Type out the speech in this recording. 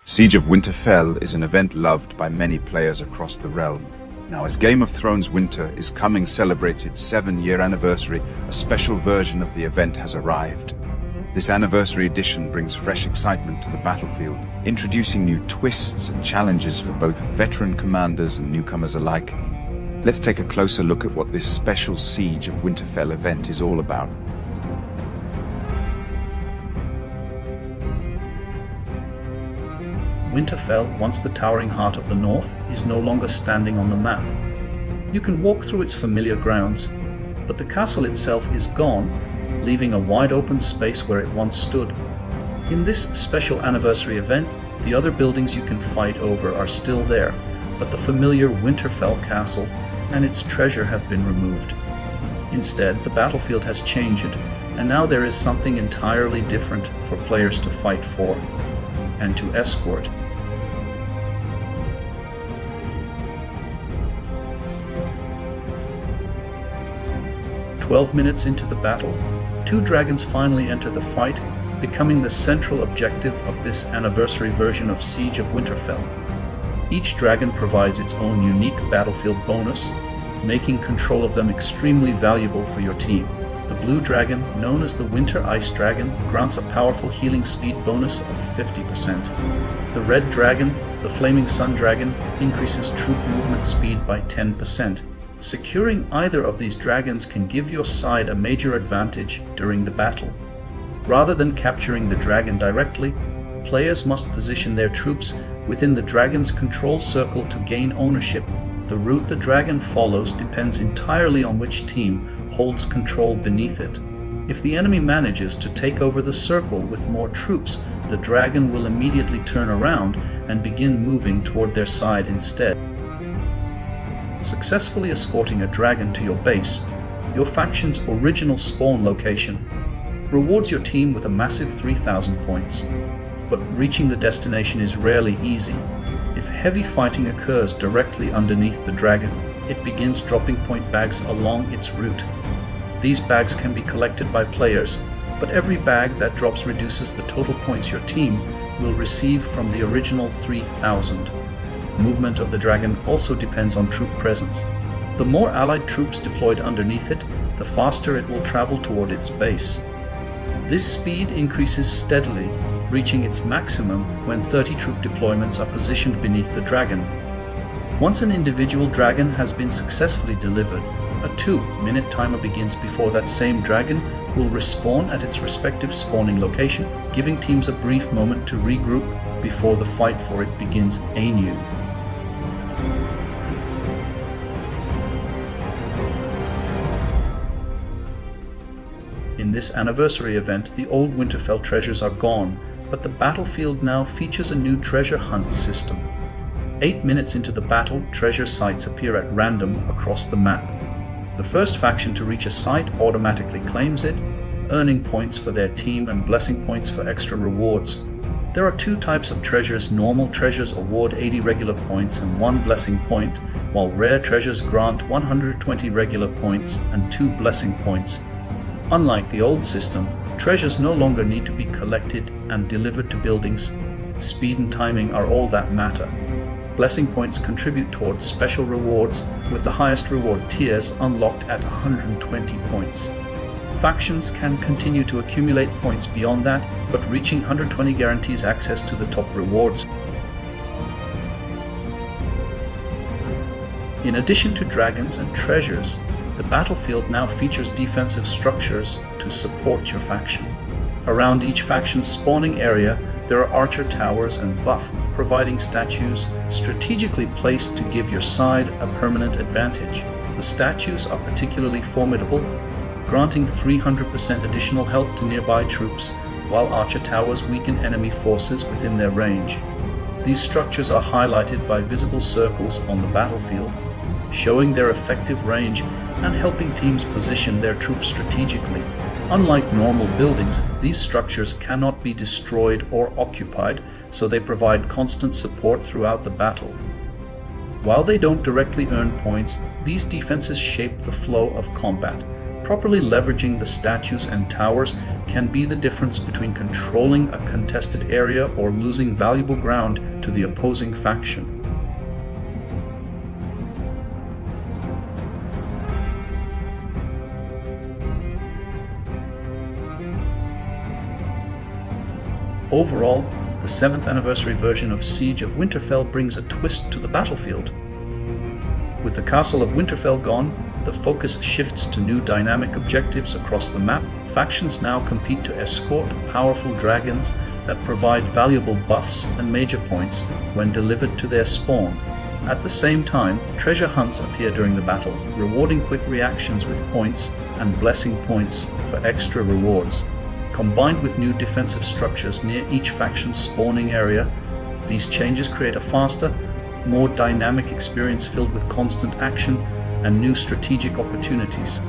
Siege of Winterfell is an event loved by many players across the realm. Now, as Game of Thrones Winter is Coming celebrates its 7-year anniversary, a special version of the event has arrived. This anniversary edition brings fresh excitement to the battlefield, introducing new twists and challenges for both veteran commanders and newcomers alike. Let's take a closer look at what this special Siege of Winterfell event is all about. Winterfell, once the towering heart of the north, is no longer standing on the map. You can walk through its familiar grounds, but the castle itself is gone, leaving a wide open space where it once stood. In this special anniversary event, the other buildings you can fight over are still there, but the familiar Winterfell castle and its treasure have been removed. Instead, the battlefield has changed, and now there is something entirely different for players to fight for and to escort. 12 minutes into the battle, 2 dragons finally enter the fight, becoming the central objective of this anniversary version of Siege of Winterfell. Each dragon provides its own unique battlefield bonus, making control of them extremely valuable for your team. The blue dragon, known as the Winter Ice Dragon, grants a powerful healing speed bonus of 50%. The red dragon, the Flaming Sun Dragon, increases troop movement speed by 10%. Securing either of these dragons can give your side a major advantage during the battle. Rather than capturing the dragon directly, players must position their troops within the dragon's control circle to gain ownership. The route the dragon follows depends entirely on which team holds control beneath it. If the enemy manages to take over the circle with more troops, the dragon will immediately turn around and begin moving toward their side instead. Successfully escorting a dragon to your base, your faction's original spawn location, rewards your team with a massive 3,000 points. But reaching the destination is rarely easy. If heavy fighting occurs directly underneath the dragon, it begins dropping point bags along its route. These bags can be collected by players, but every bag that drops reduces the total points your team will receive from the original 3,000. Movement of the dragon also depends on troop presence. The more allied troops deployed underneath it, the faster it will travel toward its base. This speed increases steadily, reaching its maximum when 30 troop deployments are positioned beneath the dragon. Once an individual dragon has been successfully delivered, a 2-minute timer begins before that same dragon will respawn at its respective spawning location, giving teams a brief moment to regroup before the fight for it begins anew. In this anniversary event, the old Winterfell treasures are gone, but the battlefield now features a new treasure hunt system. 8 minutes into the battle, treasure sites appear at random across the map. The first faction to reach a site automatically claims it, earning points for their team and blessing points for extra rewards. There are 2 types of treasures. Normal treasures award 80 regular points and 1 blessing point, while rare treasures grant 120 regular points and 2 blessing points. Unlike the old system, treasures no longer need to be collected and delivered to buildings. Speed and timing are all that matter. Blessing points contribute towards special rewards, with the highest reward tiers unlocked at 120 points. Factions can continue to accumulate points beyond that, but reaching 120 guarantees access to the top rewards. In addition to dragons and treasures, the battlefield now features defensive structures to support your faction. Around each faction's spawning area, there are archer towers and buff, providing statues strategically placed to give your side a permanent advantage. The statues are particularly formidable, granting 300% additional health to nearby troops, while archer towers weaken enemy forces within their range. These structures are highlighted by visible circles on the battlefield, showing their effective range and helping teams position their troops strategically. Unlike normal buildings, these structures cannot be destroyed or occupied, so they provide constant support throughout the battle. While they don't directly earn points, these defenses shape the flow of combat, Properly leveraging the statues and towers can be the difference between controlling a contested area or losing valuable ground to the opposing faction. Overall, the 7th anniversary version of Siege of Winterfell brings a twist to the battlefield. With the castle of Winterfell gone, the focus shifts to new dynamic objectives across the map. Factions now compete to escort powerful dragons that provide valuable buffs and major points when delivered to their spawn. At the same time, treasure hunts appear during the battle, rewarding quick reactions with points and blessing points for extra rewards. Combined with new defensive structures near each faction's spawning area, these changes create a faster, more dynamic experience filled with constant action and new strategic opportunities.